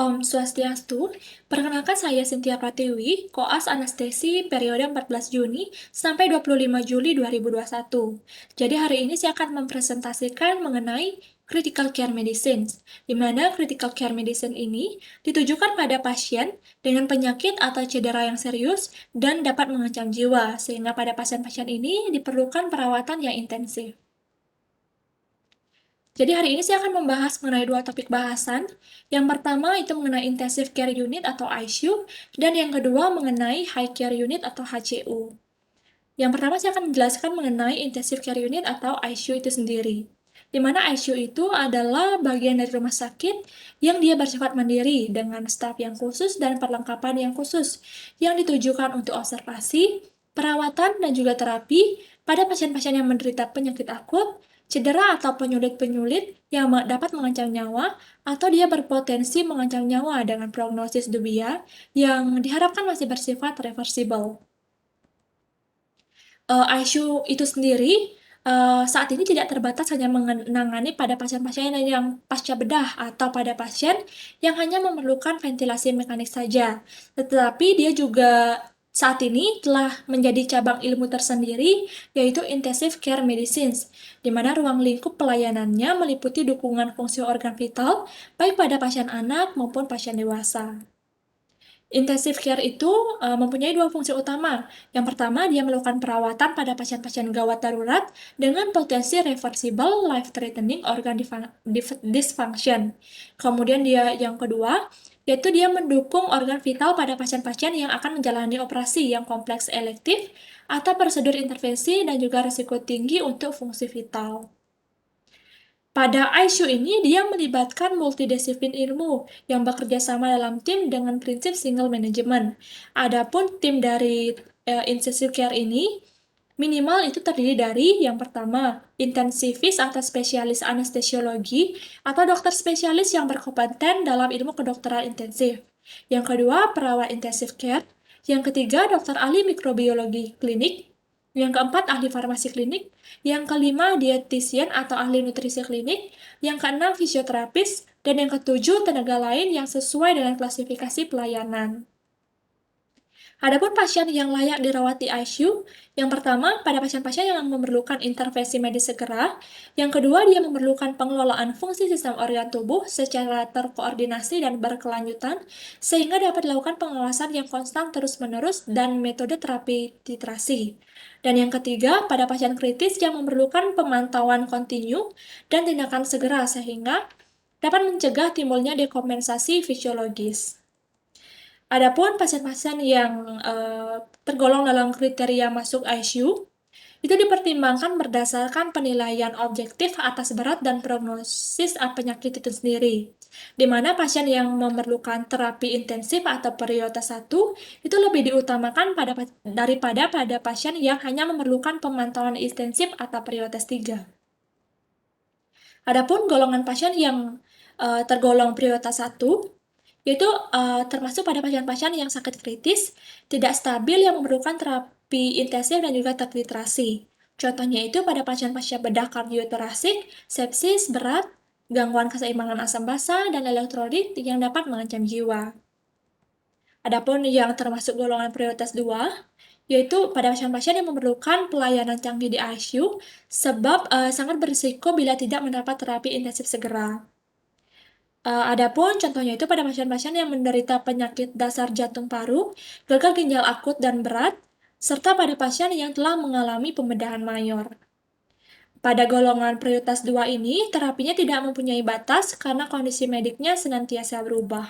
Om Swastiastu, perkenalkan saya Cynthia Pratiwi, koas anestesi periode 14 Juni sampai 25 Juli 2021. Jadi hari ini saya akan mempresentasikan mengenai critical care medicine, di mana critical care medicine ini ditujukan pada pasien dengan penyakit atau cedera yang serius dan dapat mengancam jiwa, sehingga pada pasien-pasien ini diperlukan perawatan yang intensif. Jadi hari ini saya akan membahas mengenai dua topik bahasan. Yang pertama itu mengenai Intensive Care Unit atau ICU, dan yang kedua mengenai High Care Unit atau HCU. Yang pertama saya akan menjelaskan mengenai Intensive Care Unit atau ICU itu sendiri. Di mana ICU itu adalah bagian dari rumah sakit yang dia bersifat mandiri dengan staf yang khusus dan perlengkapan yang khusus yang ditujukan untuk observasi, perawatan, dan juga terapi pada pasien-pasien yang menderita penyakit akut, cedera atau penyulit-penyulit yang dapat mengancam nyawa atau dia berpotensi mengancam nyawa dengan prognosis dubiah yang diharapkan masih bersifat reversible. ICU itu sendiri saat ini tidak terbatas hanya menangani pada pasien-pasien yang pasca bedah atau pada pasien yang hanya memerlukan ventilasi mekanik saja. Tetapi dia juga saat ini telah menjadi cabang ilmu tersendiri, yaitu Intensive Care Medicine, di mana ruang lingkup pelayanannya meliputi dukungan fungsi organ vital, baik pada pasien anak maupun pasien dewasa. Intensive care itu mempunyai dua fungsi utama. Yang pertama, dia melakukan perawatan pada pasien-pasien gawat darurat dengan potensi reversible life-threatening organ dysfunction. Kemudian yang kedua, yaitu dia mendukung organ vital pada pasien-pasien yang akan menjalani operasi yang kompleks elektif atau prosedur intervensi dan juga risiko tinggi untuk fungsi vital. Pada ICU ini, dia melibatkan multidisiplin ilmu yang bekerja sama dalam tim dengan prinsip single management. Adapun tim dari intensive care ini, minimal itu terdiri dari yang pertama, intensivis atau spesialis anestesiologi atau dokter spesialis yang berkompeten dalam ilmu kedokteran intensif. Yang kedua, perawat intensive care. Yang ketiga, dokter ahli mikrobiologi klinik. Yang keempat, ahli farmasi klinik. Yang kelima, dietitian atau ahli nutrisi klinik. Yang keenam, fisioterapis. Dan yang ketujuh, tenaga lain yang sesuai dengan klasifikasi pelayanan. Adapun pasien yang layak dirawat di ICU, yang pertama pada pasien-pasien yang memerlukan intervensi medis segera, yang kedua dia memerlukan pengelolaan fungsi sistem organ tubuh secara terkoordinasi dan berkelanjutan, sehingga dapat dilakukan pengawasan yang konstan terus-menerus dan metode terapi titrasi. Dan yang ketiga, pada pasien kritis yang memerlukan pemantauan kontinu dan tindakan segera sehingga dapat mencegah timbulnya dekompensasi fisiologis. Adapun pasien-pasien yang tergolong dalam kriteria masuk ICU, itu dipertimbangkan berdasarkan penilaian objektif atas berat dan prognosis penyakit itu sendiri. Di mana pasien yang memerlukan terapi intensif atau prioritas 1 itu lebih diutamakan daripada pada pasien yang hanya memerlukan pemantauan intensif atau prioritas 3. Adapun golongan pasien yang tergolong prioritas 1 yaitu termasuk pada pasien-pasien yang sakit kritis, tidak stabil yang memerlukan terapi intensif dan juga tertitrasi. Contohnya itu pada pasien-pasien bedah kardiotorasik, sepsis berat, gangguan keseimbangan asam basa, dan elektrolit yang dapat mengancam jiwa. Adapun yang termasuk golongan prioritas 2, yaitu pada pasien-pasien yang memerlukan pelayanan canggih di ICU sebab sangat berisiko bila tidak mendapat terapi intensif segera. Adapun contohnya itu pada pasien-pasien yang menderita penyakit dasar jantung paru, gagal ginjal akut dan berat, serta pada pasien yang telah mengalami pembedahan mayor. Pada golongan prioritas 2 ini, terapinya tidak mempunyai batas karena kondisi mediknya senantiasa berubah.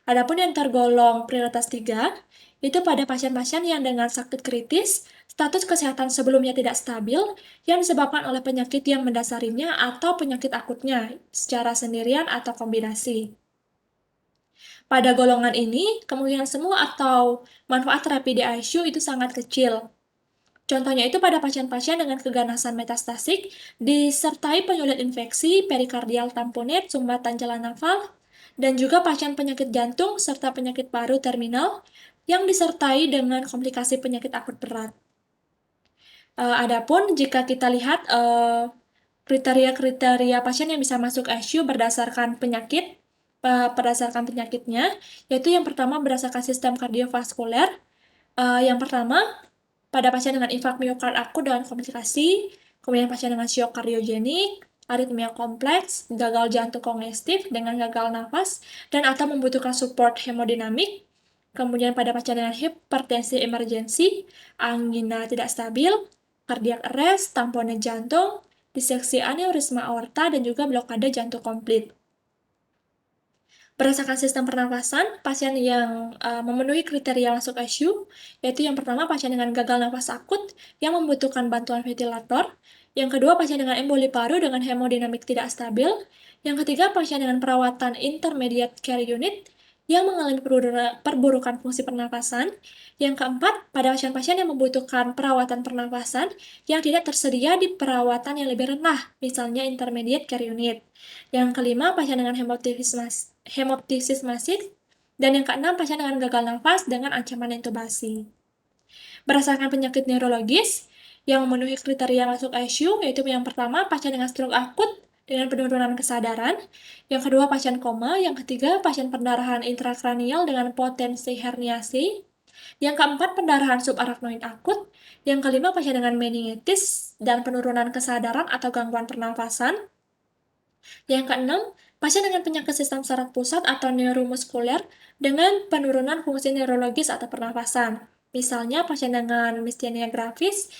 Adapun yang tergolong prioritas 3, itu pada pasien-pasien yang dengan sakit kritis, status kesehatan sebelumnya tidak stabil, yang disebabkan oleh penyakit yang mendasarinya atau penyakit akutnya, secara sendirian atau kombinasi. Pada golongan ini, kemungkinan sembuh atau manfaat terapi di ICU itu sangat kecil. Contohnya itu pada pasien-pasien dengan keganasan metastasik, disertai penyulit infeksi, perikardial tamponade, sumbatan jalan nafas, dan juga pasien penyakit jantung serta penyakit paru terminal yang disertai dengan komplikasi penyakit akut berat. Adapun jika kita lihat kriteria-kriteria pasien yang bisa masuk ICU berdasarkan penyakit, berdasarkan penyakitnya, yaitu yang pertama berdasarkan sistem kardiovaskuler. Yang pertama, pada pasien dengan infak miokard akut dengan komplikasi, kemudian pasien dengan syok kardiogenik, aritmia kompleks, gagal jantung kongestif dengan gagal nafas, dan atau membutuhkan support hemodinamik. Kemudian pada pasien dengan hipertensi emergensi, angina tidak stabil, kardiak arrest, tamponnya jantung, diseksi aneurisma aorta, dan juga blokade jantung komplit. Berdasarkan sistem pernafasan, pasien yang memenuhi kriteria masuk ICU, yaitu yang pertama pasien dengan gagal nafas akut yang membutuhkan bantuan ventilator, yang kedua pasien dengan emboli paru dengan hemodinamik tidak stabil, yang ketiga pasien dengan perawatan intermediate care unit yang mengalami perburukan fungsi pernafasan, yang keempat pada pasien-pasien yang membutuhkan perawatan pernafasan yang tidak tersedia di perawatan yang lebih rendah, misalnya intermediate care unit. Yang kelima, pasien dengan hemoptisis masif, dan yang keenam, pasien dengan gagal nafas dengan ancaman intubasi. Berdasarkan penyakit neurologis yang memenuhi kriteria masuk ICU, yaitu yang pertama, pasien dengan stroke akut dengan penurunan kesadaran, yang kedua, pasien koma, yang ketiga, pasien pendarahan intrakranial dengan potensi herniasi, yang keempat, pendarahan subarachnoid akut, yang kelima, pasien dengan meningitis dan penurunan kesadaran atau gangguan pernafasan, yang keenam, pasien dengan penyakit sistem saraf pusat atau neuromuskuler dengan penurunan fungsi neurologis atau pernafasan. Misalnya pasien dengan miastenia gravis,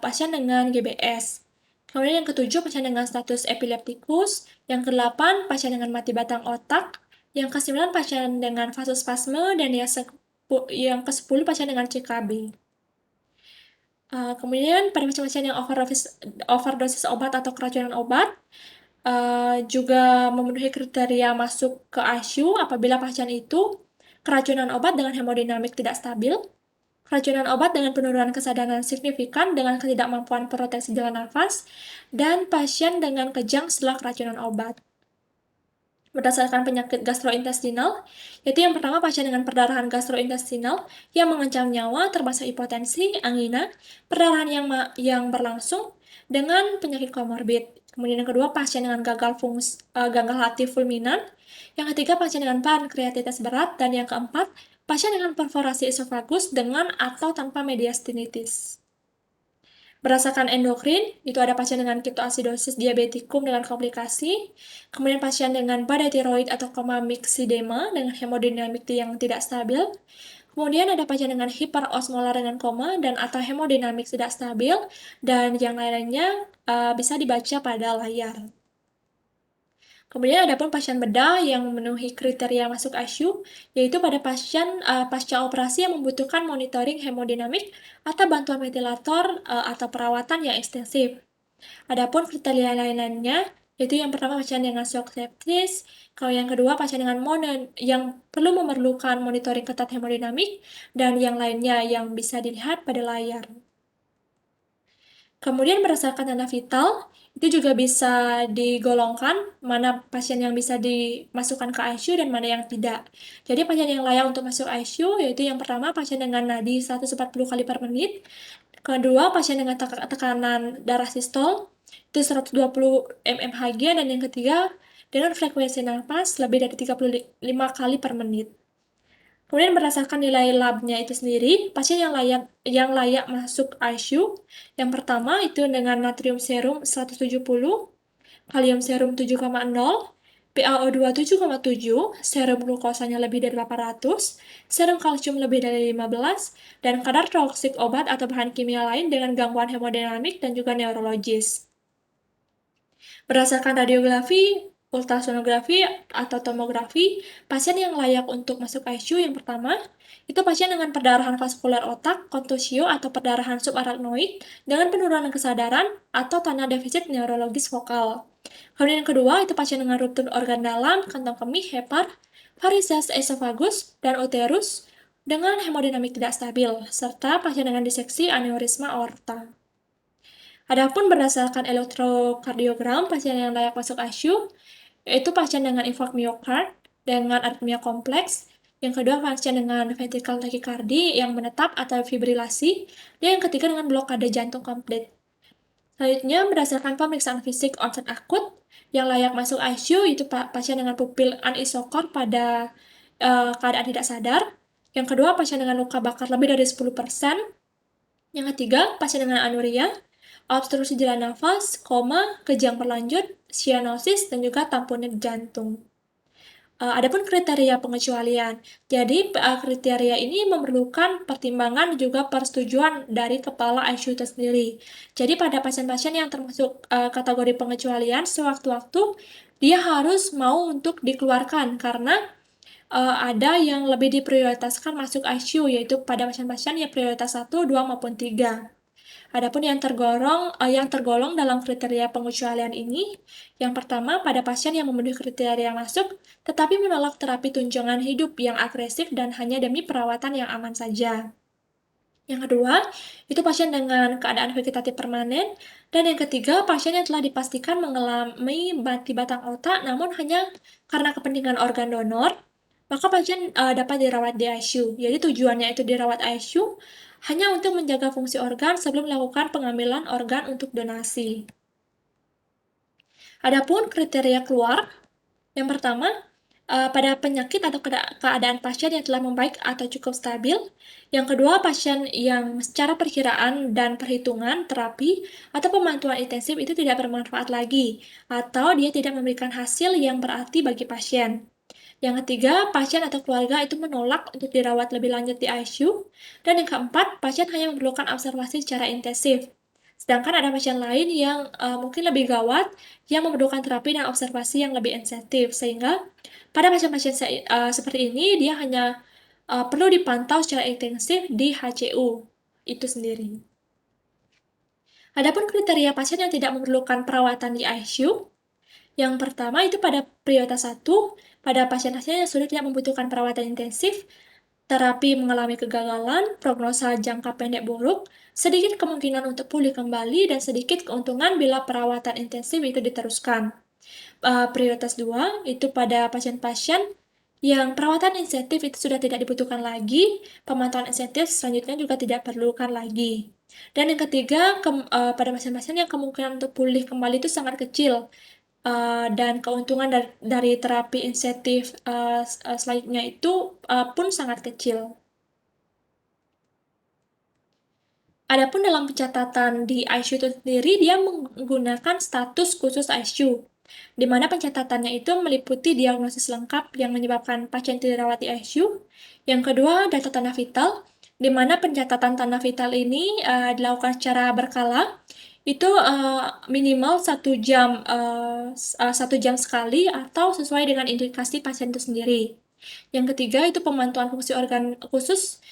pasien dengan GBS. Kemudian yang ketujuh, pasien dengan status epileptikus. Yang kedelapan, pasien dengan mati batang otak. Yang kesembilan, pasien dengan vasospasme. Dan yang kesepuluh, pasien dengan CKB. Kemudian pada pasien-pasien yang overdosis obat atau keracunan obat, juga memenuhi kriteria masuk ke ICU apabila pasien itu keracunan obat dengan hemodinamik tidak stabil, keracunan obat dengan penurunan kesadaran signifikan dengan ketidakmampuan proteksi jalan nafas, dan pasien dengan kejang setelah keracunan obat. Berdasarkan penyakit gastrointestinal, yaitu yang pertama pasien dengan perdarahan gastrointestinal yang mengancam nyawa termasuk hipotensi, angina, perdarahan yang berlangsung dengan penyakit komorbid. Kemudian yang kedua, pasien dengan gagal hati fulminan. Yang ketiga, pasien dengan pankreatitis berat. Dan yang keempat, pasien dengan perforasi esofagus dengan atau tanpa mediastinitis. Berdasarkan endokrin, itu ada pasien dengan ketoasidosis diabetikum dengan komplikasi, kemudian pasien dengan badai tiroid atau koma myxedema dengan hemodinamik yang tidak stabil, kemudian ada pasien dengan hiperosmolar dengan koma dan atau hemodinamik tidak stabil, dan yang lainnya bisa dibaca pada layar. Kemudian ada pun pasien bedah yang memenuhi kriteria masuk ICU, yaitu pada pasien pasca operasi yang membutuhkan monitoring hemodinamik atau bantuan ventilator atau perawatan yang ekstensif. Adapun kriteria lainnya, yaitu yang pertama pasien dengan shock sepsis, kalau yang kedua pasien dengan yang memerlukan monitoring ketat hemodinamik, dan yang lainnya yang bisa dilihat pada layar. Kemudian berdasarkan tanda vital, itu juga bisa digolongkan mana pasien yang bisa dimasukkan ke ICU dan mana yang tidak. Jadi pasien yang layak untuk masuk ICU yaitu yang pertama pasien dengan nadi 140 kali per menit, kedua pasien dengan tekanan darah sistol itu 120 mmHg, dan yang ketiga dengan frekuensi nafas lebih dari 35 kali per menit. Kemudian berdasarkan nilai labnya itu sendiri, pasien yang layak masuk ICU, yang pertama itu dengan natrium serum 170, kalium serum 7,0, PaO2 7,7, serum glukosanya lebih dari 800, serum kalsium lebih dari 15, dan kadar toksik obat atau bahan kimia lain dengan gangguan hemodinamik dan juga neurologis. Berdasarkan radiografi, ultrasonografi, atau tomografi, pasien yang layak untuk masuk ICU yang pertama, itu pasien dengan perdarahan vaskuler otak, kontusio atau perdarahan subarachnoid dengan penurunan kesadaran atau tanda defisit neurologis vokal. Kemudian yang kedua, itu pasien dengan ruptur organ dalam, kantong kemih, hepar, varises esofagus, dan uterus dengan hemodinamik tidak stabil, serta pasien dengan diseksi aneurisma aorta. Adapun berdasarkan elektrokardiogram, pasien yang layak masuk ICU yaitu pasien dengan infark miokard dengan aritmia kompleks, yang kedua pasien dengan ventricular tachycardia yang menetap atau fibrilasi, dan yang ketiga dengan blokade jantung komplit. Selanjutnya, berdasarkan pemeriksaan fisik onset akut, yang layak masuk ICU itu pasien dengan pupil anisokor pada keadaan tidak sadar. Yang kedua, pasien dengan luka bakar lebih dari 10%. Yang ketiga, pasien dengan anuria, obstruksi jalan nafas, koma, kejang berlanjut, sianosis, dan juga tamponade jantung. Adapun kriteria pengecualian. Jadi, kriteria ini memerlukan pertimbangan dan juga persetujuan dari kepala ICU itu sendiri. Jadi, pada pasien-pasien yang termasuk kategori pengecualian, sewaktu-waktu dia harus mau untuk dikeluarkan karena ada yang lebih diprioritaskan masuk ICU, yaitu pada pasien-pasien yang prioritas 1, 2, maupun 3. Adapun yang tergolong dalam kriteria pengecualian ini, yang pertama pada pasien yang memenuhi kriteria masuk, tetapi menolak terapi tunjangan hidup yang agresif dan hanya demi perawatan yang aman saja. Yang kedua, itu pasien dengan keadaan vegetatif permanen. Dan yang ketiga, pasien yang telah dipastikan mengalami mati batang otak namun hanya karena kepentingan organ donor, maka pasien dapat dirawat di ICU. Jadi tujuannya itu dirawat ICU hanya untuk menjaga fungsi organ sebelum melakukan pengambilan organ untuk donasi. Adapun kriteria keluar, yang pertama, pada penyakit atau keadaan pasien yang telah membaik atau cukup stabil. Yang kedua, pasien yang secara perkiraan dan perhitungan terapi atau pemantauan intensif itu tidak bermanfaat lagi, atau dia tidak memberikan hasil yang berarti bagi pasien. Yang ketiga, pasien atau keluarga itu menolak untuk dirawat lebih lanjut di ICU. Dan yang keempat, pasien hanya memerlukan observasi secara intensif. Sedangkan ada pasien lain yang mungkin lebih gawat, yang memerlukan terapi dan observasi yang lebih intensif. Sehingga pada pasien-pasien seperti ini, dia hanya perlu dipantau secara intensif di HCU itu sendiri. Adapun kriteria pasien yang tidak memerlukan perawatan di ICU, yang pertama itu pada prioritas 1, pada pasien-pasien yang sudah tidak membutuhkan perawatan intensif, terapi mengalami kegagalan, prognosa jangka pendek buruk, sedikit kemungkinan untuk pulih kembali, dan sedikit keuntungan bila perawatan intensif itu diteruskan. Prioritas 2 itu pada pasien-pasien yang perawatan intensif itu sudah tidak dibutuhkan lagi, pemantauan intensif selanjutnya juga tidak perlukan lagi. Dan yang ketiga, pada pasien-pasien yang kemungkinan untuk pulih kembali itu sangat kecil, dan keuntungan dari terapi intensif selanjutnya itu pun sangat kecil. Adapun dalam pencatatan di ICU itu sendiri, dia menggunakan status khusus ICU, di mana pencatatannya itu meliputi diagnosis lengkap yang menyebabkan pasien dirawat di ICU. Yang kedua, data tanda vital, di mana pencatatan tanda vital ini dilakukan secara berkala, itu minimal 1 jam sekali atau sesuai dengan indikasi pasien itu sendiri. Yang ketiga, itu pemantauan fungsi organ khusus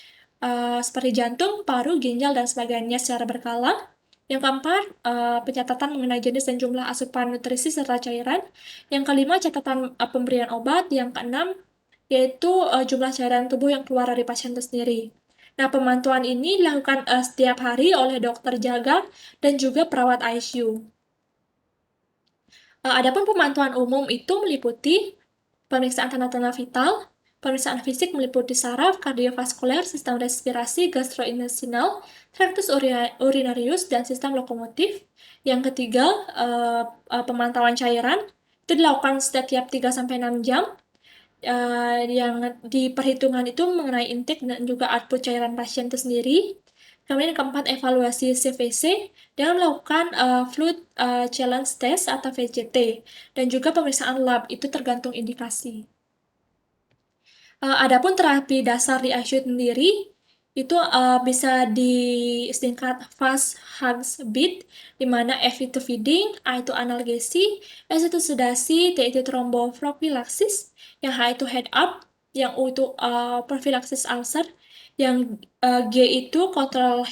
seperti jantung, paru, ginjal, dan sebagainya secara berkala. Yang keempat, pencatatan mengenai jenis dan jumlah asupan nutrisi serta cairan. Yang kelima, catatan pemberian obat. Yang keenam, yaitu jumlah cairan tubuh yang keluar dari pasien itu sendiri. Nah, pemantauan ini dilakukan setiap hari oleh dokter jaga dan juga perawat ICU. Adapun pemantauan umum itu meliputi pemeriksaan tanda-tanda vital, pemeriksaan fisik meliputi saraf, kardiovaskuler, sistem respirasi, gastrointestinal, traktus urinarius, dan sistem lokomotif. Yang ketiga, pemantauan cairan itu dilakukan setiap 3-6 jam. Yang di perhitungan itu mengenai intake dan juga output cairan pasien itu sendiri. Kemudian keempat, evaluasi CVC dengan melakukan fluid challenge test atau VCT, dan juga pemeriksaan lab itu tergantung indikasi. Adapun terapi dasar di ICU sendiri itu bisa disingkat fast hugs beat, di mana F itu feeding, A itu analgesi, S itu sedasi, T itu tromboprophylaxis, yang H itu head up, yang U itu prophylaxis ulcer, yang G itu kontrol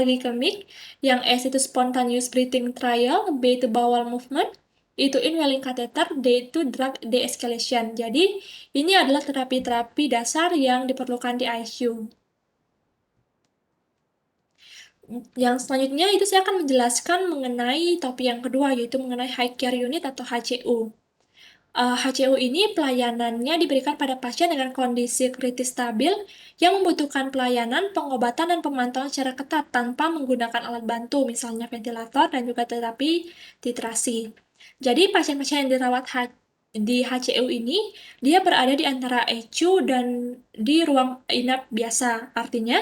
glikemik, yang S itu spontaneous breathing trial, B itu bowel movement, itu inhaling catheter, D itu drug de-escalation. Jadi, ini adalah terapi-terapi dasar yang diperlukan di ICU. Yang selanjutnya itu saya akan menjelaskan mengenai topik yang kedua, yaitu mengenai High Care Unit atau HCU. HCU ini pelayanannya diberikan pada pasien dengan kondisi kritis stabil yang membutuhkan pelayanan, pengobatan, dan pemantauan secara ketat tanpa menggunakan alat bantu, misalnya ventilator dan juga terapi titrasi. Jadi pasien-pasien yang dirawat di HCU ini, dia berada di antara ICU dan di ruang inap biasa. Artinya,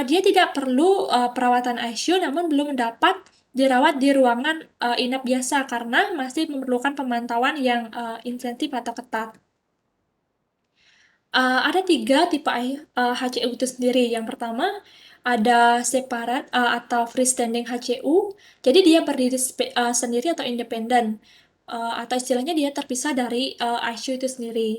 dia tidak perlu perawatan ICU namun belum mendapat dirawat di ruangan inap biasa karena masih memerlukan pemantauan yang intensif atau ketat. Ada 3 tipe HCU itu sendiri. Yang pertama, ada separate atau freestanding HCU. Jadi dia berdiri sendiri atau independen. Atau istilahnya dia terpisah dari ICU itu sendiri.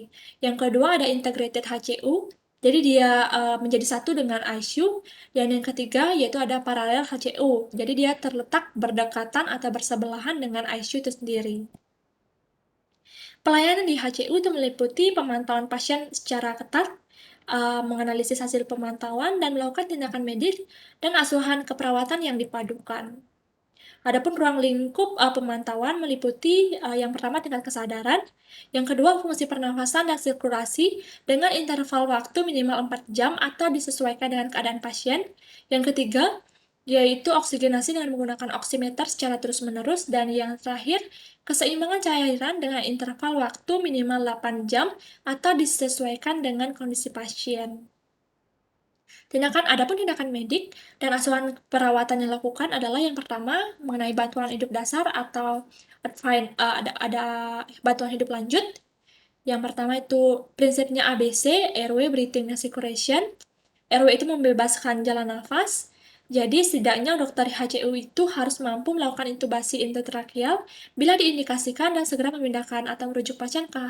Yang kedua ada integrated HCU. Jadi dia menjadi satu dengan ICU. Dan yang ketiga yaitu ada paralel HCU. Jadi dia terletak berdekatan atau bersebelahan dengan ICU itu sendiri. Pelayanan di HCU itu meliputi pemantauan pasien secara ketat, menganalisis hasil pemantauan, dan melakukan tindakan medis dan asuhan keperawatan yang dipadukan. Adapun ruang lingkup pemantauan meliputi yang pertama tingkat kesadaran, yang kedua fungsi pernafasan dan sirkulasi dengan interval waktu minimal 4 jam atau disesuaikan dengan keadaan pasien, yang ketiga yaitu oksigenasi dengan menggunakan oximeter secara terus-menerus, dan yang terakhir keseimbangan cairan dengan interval waktu minimal 8 jam atau disesuaikan dengan kondisi pasien. Adapun tindakan medik dan asuhan perawatan yang dilakukan adalah yang pertama mengenai bantuan hidup dasar atau ada bantuan hidup lanjut. Yang pertama itu prinsipnya ABC, airway, breathing, dan circulation. Airway itu membebaskan jalan nafas. Jadi setidaknya dokter HCU itu harus mampu melakukan intubasi endotrakeal bila diindikasikan dan segera memindahkan atau merujuk pasien ke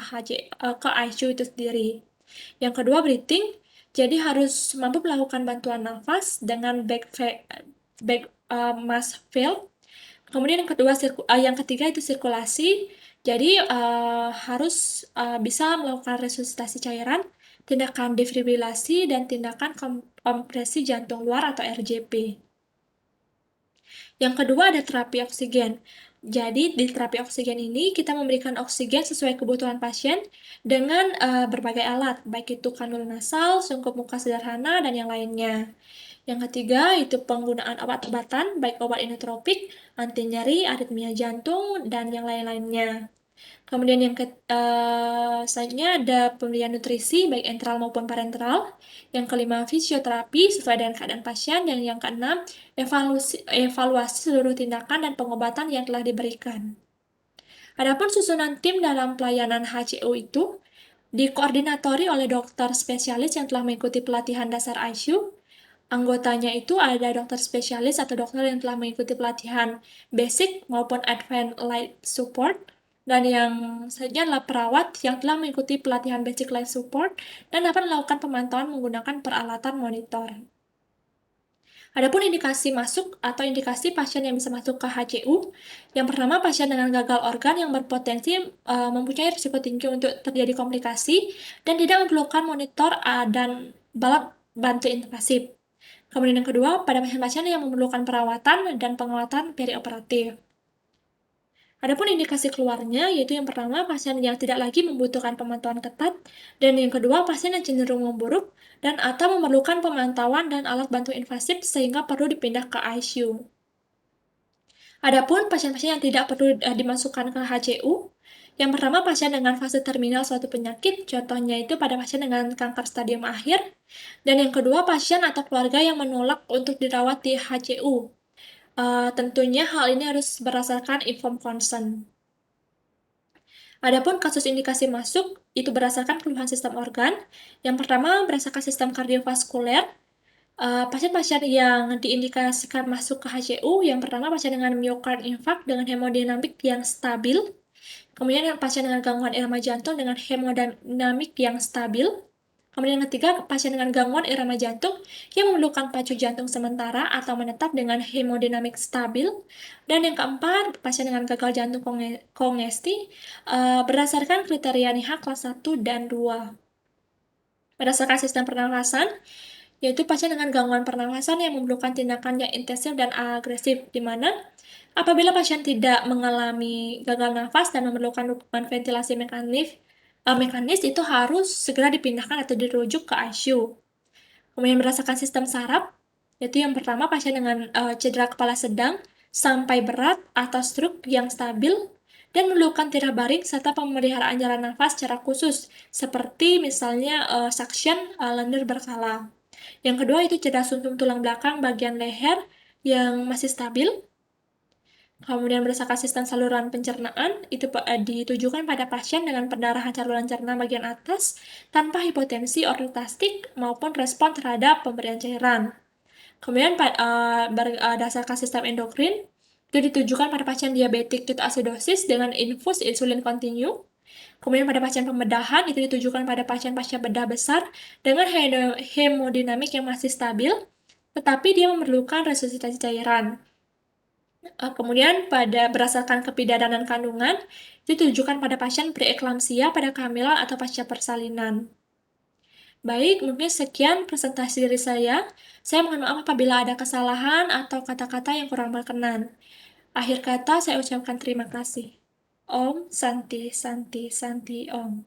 ICU itu sendiri. Yang kedua breathing, jadi harus mampu melakukan bantuan nafas dengan mask fill. Kemudian yang ketiga itu sirkulasi, jadi harus bisa melakukan resusitasi cairan, tindakan defibrilasi, dan tindakan kompresi jantung luar atau RJP. Yang kedua ada terapi oksigen. Jadi di terapi oksigen ini kita memberikan oksigen sesuai kebutuhan pasien dengan berbagai alat, baik itu kanul nasal, sungkup muka sederhana, dan yang lainnya. Yang ketiga itu penggunaan obat-obatan, baik obat inotropik, anti nyeri, aritmia jantung, dan yang lain-lainnya. Kemudian yang selanjutnya ada pemberian nutrisi baik enteral maupun parenteral. Yang kelima fisioterapi sesuai dengan keadaan pasien. Dan yang keenam evaluasi seluruh tindakan dan pengobatan yang telah diberikan. Adapun susunan tim dalam pelayanan HCU itu dikoordinatori oleh dokter spesialis yang telah mengikuti pelatihan dasar ICU. Anggotanya itu ada dokter spesialis atau dokter yang telah mengikuti pelatihan basic maupun advanced life support. Dan yang selanjutnya adalah perawat yang telah mengikuti pelatihan basic life support dan dapat melakukan pemantauan menggunakan peralatan monitor. Adapun indikasi masuk atau indikasi pasien yang bisa masuk ke HCU, yang pertama pasien dengan gagal organ yang berpotensi mempunyai risiko tinggi untuk terjadi komplikasi dan tidak memerlukan monitor dan balap bantu invasif. Kemudian yang kedua, pada pasien-pasien yang memerlukan perawatan dan penguatan perioperatif. Adapun indikasi keluarnya, yaitu yang pertama, pasien yang tidak lagi membutuhkan pemantauan ketat, dan yang kedua, pasien yang cenderung memburuk, dan atau memerlukan pemantauan dan alat bantu invasif sehingga perlu dipindah ke ICU. Adapun pasien-pasien yang tidak perlu dimasukkan ke HCU, yang pertama pasien dengan fase terminal suatu penyakit, contohnya itu pada pasien dengan kanker stadium akhir, dan yang kedua pasien atau keluarga yang menolak untuk dirawat di HCU. Tentunya hal ini harus berdasarkan informed consent. Adapun kasus indikasi masuk, itu berdasarkan keluhan sistem organ. Yang pertama, berdasarkan sistem kardiovaskuler. Pasien-pasien yang diindikasikan masuk ke HCU, yang pertama pasien dengan myocard infarct dengan hemodinamik yang stabil. Kemudian pasien dengan gangguan irama jantung dengan hemodinamik yang stabil. Kemudian yang ketiga, pasien dengan gangguan irama jantung yang memerlukan pacu jantung sementara atau menetap dengan hemodinamik stabil. Dan yang keempat, pasien dengan gagal jantung kongesti berdasarkan kriteria NIHA kelas 1 dan 2. Berdasarkan sistem pernafasan, yaitu pasien dengan gangguan pernafasan yang memerlukan tindakan yang intensif dan agresif, di mana apabila pasien tidak mengalami gagal nafas dan memerlukan dukungan ventilasi mekanis itu harus segera dipindahkan atau dirujuk ke ICU. Kemudian berdasarkan sistem saraf, yaitu yang pertama pasien dengan cedera kepala sedang sampai berat atau stroke yang stabil dan memerlukan tirak baring serta pemeliharaan jalan nafas secara khusus, seperti misalnya suction lender berkala. Yang kedua itu cedera sumsum tulang belakang bagian leher yang masih stabil. Kemudian berdasarkan sistem saluran pencernaan, itu ditujukan pada pasien dengan pendarahan saluran cerna bagian atas tanpa hipotensi ortotastik maupun respon terhadap pemberian cairan. Kemudian berdasarkan sistem endokrin, itu ditujukan pada pasien diabetik ketoasidosis dengan infus insulin kontinu. Kemudian pada pasien pembedahan, itu ditujukan pada pasien pasca bedah besar dengan hemodinamik yang masih stabil, tetapi dia memerlukan resusitasi cairan. Kemudian berdasarkan kepidadanan kandungan, itu ditujukan pada pasien preeklamsia pada kehamilan atau pasca persalinan. Baik, mungkin sekian presentasi dari saya. Saya mohon maaf apabila ada kesalahan atau kata-kata yang kurang berkenan. Akhir kata, saya ucapkan terima kasih. Om Santi Santi Santi Om.